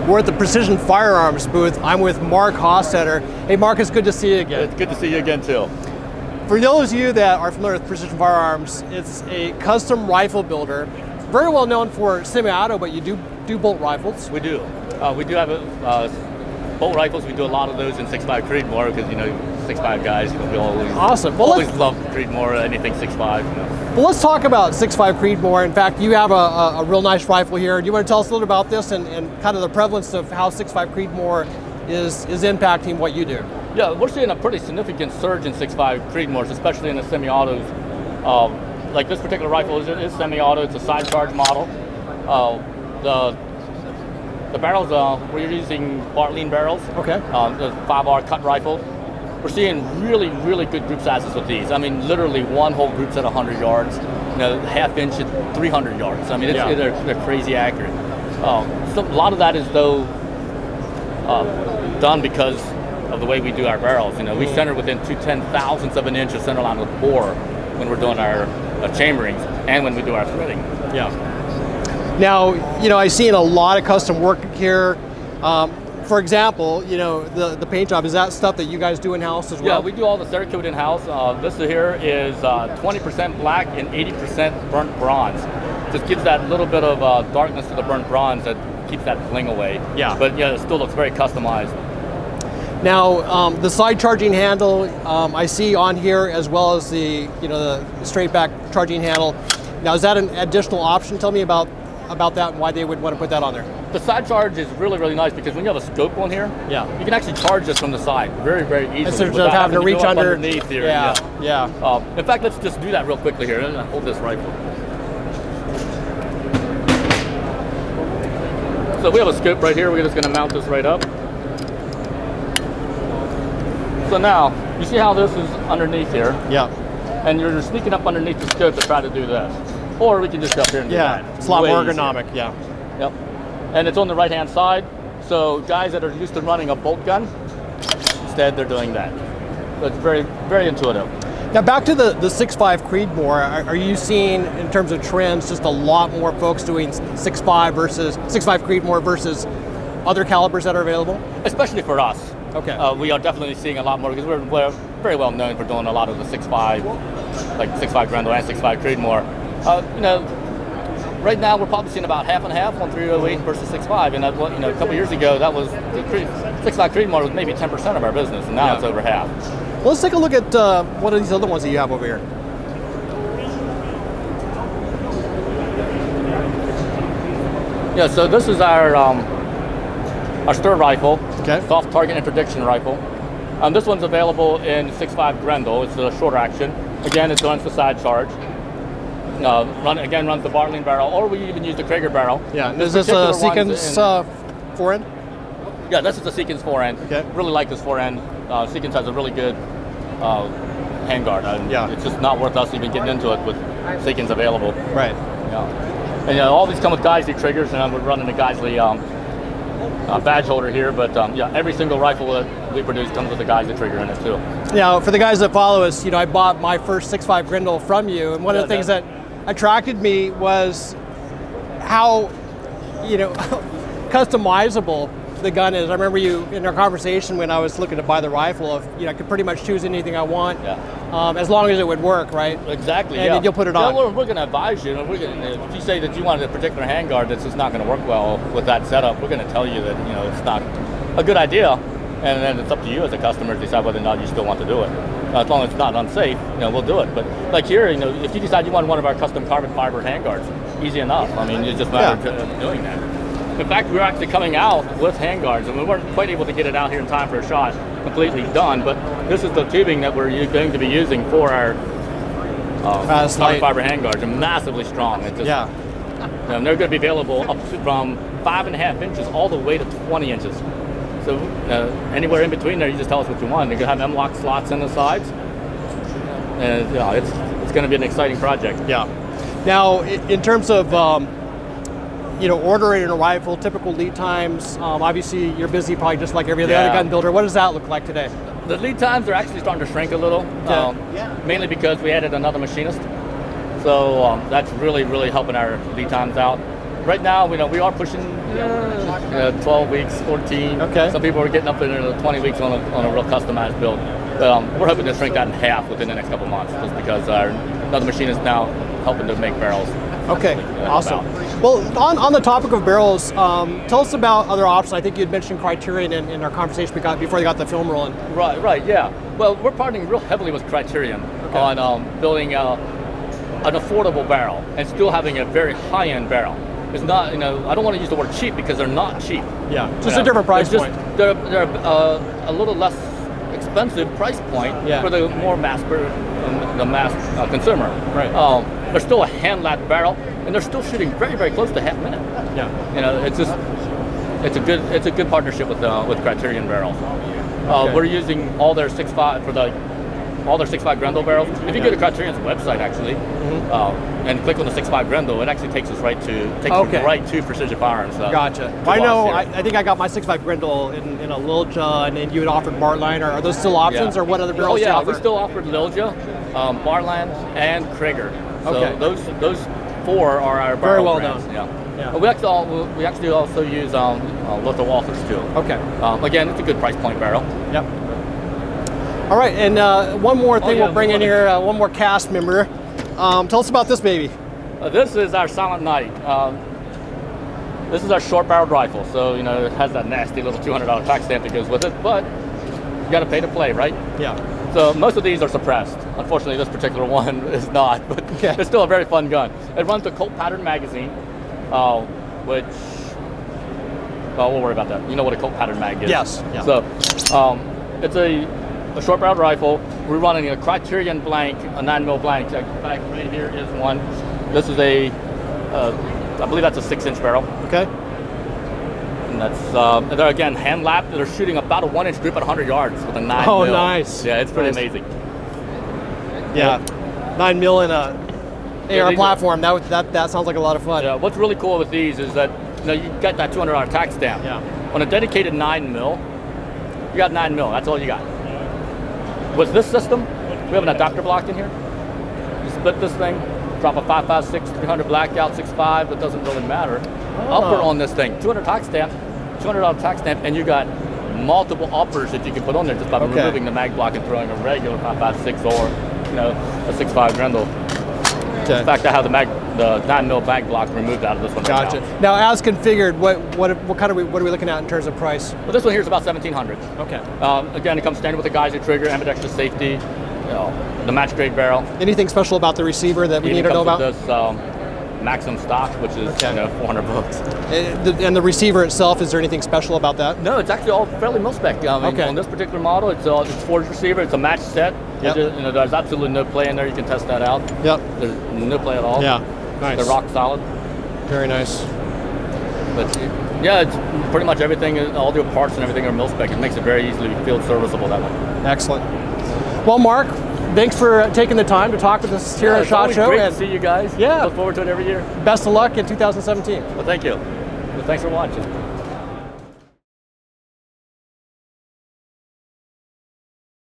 We're at the Precision Firearms booth. I'm with Mark Hostetter. Hey Mark, it's good to see you again. It's good to see you again too. For those of you that are familiar with Precision Firearms, it's a custom rifle builder. Very well known for semi-auto, but you do bolt rifles. We do. We do have bolt rifles. We do a lot of those in 6.5 Creedmoor because, 6.5 guys, we always, awesome. Well, always love Creedmoor, anything 6.5. Well, let's talk about 6.5 Creedmoor. In fact, you have a real nice rifle here. Do you want to tell us a little about this and kind of the prevalence of how 6.5 Creedmoor is impacting what you do? Yeah, we're seeing a pretty significant surge in 6.5 Creedmoors, especially in the semi-autos. Like this particular rifle is semi-auto. It's a side charge model. The barrels, we're using Bartlein barrels. Okay. The 5R cut rifle. We're seeing really, really good group sizes with these. I mean, literally one whole group's at 100 yards, half inch at 300 yards. I mean, they're crazy accurate. So a lot of that is though done because of the way we do our barrels. We center within 2/10,000ths of an inch of center line with bore when we're doing our chamberings and when we do our threading. Yeah. Now, I've seen a lot of custom work here. For example, the paint job, is that stuff that you guys do in-house as well? Yeah, we do all the Cerakote in-house. This here is 20% black and 80% burnt bronze. Just gives that little bit of darkness to the burnt bronze that keeps that bling away. Yeah. But yeah, it still looks very customized. Now, the side charging handle, I see on here, as well as the straight back charging handle. Now, is that an additional option? Tell me about that and why they would want to put that on there. The side charge is really, really nice because when you have a scope on here, yeah, you can actually charge this from the side very, very easily. Instead of having to reach underneath here. Yeah. In fact, let's just do that real quickly here. Hold this rifle. So we have a scope right here. We're just going to mount this right up. So now, you see how this is underneath here? Yeah. And you're sneaking up underneath the scope to try to do this. Or we can just go up here and do that. It's a lot more ergonomic, yeah. Yep. And it's on the right-hand side, so guys that are used to running a bolt gun, instead they're doing that. So it's very, very intuitive. Now back to the 6.5 Creedmoor, are you seeing, in terms of trends, just a lot more folks doing 6.5 Creedmoor versus other calibers that are available? Especially for us. Okay. We are definitely seeing a lot more because we're very well known for doing a lot of the 6.5, like 6.5 Grendel and 6.5 Creedmoor. Right now we're probably seeing about half and half on 308 versus 6.5, and a couple years ago that was 6.5 Creedmoor was maybe 10% of our business, and now it's over half. Well, let's take a look at one of these other ones that you have over here. Yeah, so this is our stir rifle, soft target interdiction rifle. This one's available in 6.5 Grendel. It's a shorter action. Again, it runs the side charge. Runs the Bartlein barrel, or we even use the Krager barrel. Yeah, is this a Seekins forend? Yeah, this is a Seekins forend. Okay. Really like this forend. Seekins has a really good handguard. It's just not worth us even getting into it with Seekins available. Right. Yeah. And all these come with Geisley triggers, and we're running a Geisley badge holder here, but every single rifle that we produce comes with a Geisley trigger in it too. Now, for the guys that follow us, I bought my first 6.5 Grendel from you, and one of the things that attracted me was how, customizable the gun is. I remember you in our conversation when I was looking to buy the rifle I could pretty much choose anything I want, as long as it would work, right? Exactly. And then you'll put it on. We're going to advise you. If you say that you want a particular handguard that's just not going to work well with that setup, we're going to tell you that it's not a good idea, and then it's up to you as a customer to decide whether or not you still want to do it. As long as it's not unsafe, we'll do it. But like here, if you decide you want one of our custom carbon fiber handguards, easy enough. I mean, it's just a matter of doing that. In fact, we're actually coming out with handguards, and we weren't quite able to get it out here in time for a shot completely done, but this is the tubing that we're going to be using for our carbon fiber handguards. They're massively strong. It's just, they're going to be available up to from 5.5 inches all the way to 20 inches. So anywhere in between there, you just tell us what you want. You're going to have M-lock slots in the sides, and it's going to be an exciting project. Yeah. Now, in terms of ordering a rifle, typical lead times, obviously you're busy probably just like every other gun builder. What does that look like today? The lead times are actually starting to shrink a little, mainly because we added another machinist. So that's really, really helping our lead times out. right now, we are pushing 12 weeks, 14. Okay. Some people are getting up into 20 weeks on a real customized build. We're hoping to shrink that in half within the next couple months, just because another machine is now helping to make barrels. Okay, awesome. Well, on the topic of barrels, tell us about other options. I think you had mentioned Criterion in our conversation we got before they got the film rolling. Right, yeah. Well, we're partnering real heavily with Criterion on building an affordable barrel and still having a very high-end barrel. It's not, I don't want to use the word cheap because they're not cheap. Yeah, just a different price point. They're a little less expensive price point for the more mass consumer. Right. They're still a hand-lapped barrel, and they're still shooting very, very close to half minute. Yeah. It's a good partnership with Criterion barrels. We're using all their 6.5 for all their 6.5 Grendel barrels. If you go to Criterion's website, actually, and click on the 6.5 Grendel, it actually takes us right to Precision Firearms. Gotcha. I know. I think I got my 6.5 Grendel in a Lilja, and then you had offered Bartline. Are those still options, or what other barrels? Oh yeah, do you offer? we still offered Lilja, Bartline, and Krieger. So those four are our very well brands. known. Yeah. We actually also use Lithal Walthers too. Okay. Again, it's a good price point barrel. Yep. All right, and one more thing we'll bring in here, one more cast member. Tell us about this baby. This is our Silent Night. This is our short-barreled rifle, so it has that nasty little $200 tax stamp that goes with it, but you got to pay to play, right? Yeah. So most of these are suppressed. Unfortunately, this particular one is not, but it's still a very fun gun. It runs a Colt pattern magazine, which we'll worry about that. You know what a Colt pattern mag is? Yes. Yeah. So it's a short-barreled rifle. We're running a Criterion blank, a 9mm blank. In fact, right here is one. This is I believe that's a 6-inch barrel. Okay. And that's, they're again hand-lapped. They're shooting about a 1-inch group at 100 yards with a 9mm. Oh, nice. Yeah, it's pretty amazing. Yeah, 9mm in a AR platform. That sounds like a lot of fun. Yeah. What's really cool with these is that you get that $200 tax stamp. Yeah. On a dedicated 9mm, you got 9mm. That's all you got. With this system, we have an adapter block in here. You split this thing, drop a 5.56, 300 blackout, 6.5. It doesn't really matter. Upper on this thing, $200 tax stamp, and you got multiple uppers that you can put on there just by removing the mag block and throwing a regular 5.56 or a 6.5 Grendel. Okay. In fact, I have the 9mm mag block removed out of this one. Gotcha. Right now, as configured, what are we looking at in terms of price? Well, this one here is about $1,700. Okay. Again, it comes standard with a geyser trigger, ambidextrous safety, the match grade barrel. Anything special about the receiver that we need to know about? With this Maxim stock, which is $400. And the receiver itself, is there anything special about that? No, it's actually all fairly mil-spec. On this particular model, it's forged receiver. It's a match set. Yep. There's absolutely no play in there. You can test that out. Yep. There's no play at all. Yeah. Nice. They're rock solid. Very nice. But yeah, it's pretty much everything. All the parts and everything are mil-spec. It makes it very easily field serviceable that way. Excellent. Well, Mark, thanks for taking the time to talk with us here at SHOT Show. Great to see you guys. Yeah. Look forward to it every year. Best of luck in 2017. Well, thank you. Well, thanks for watching.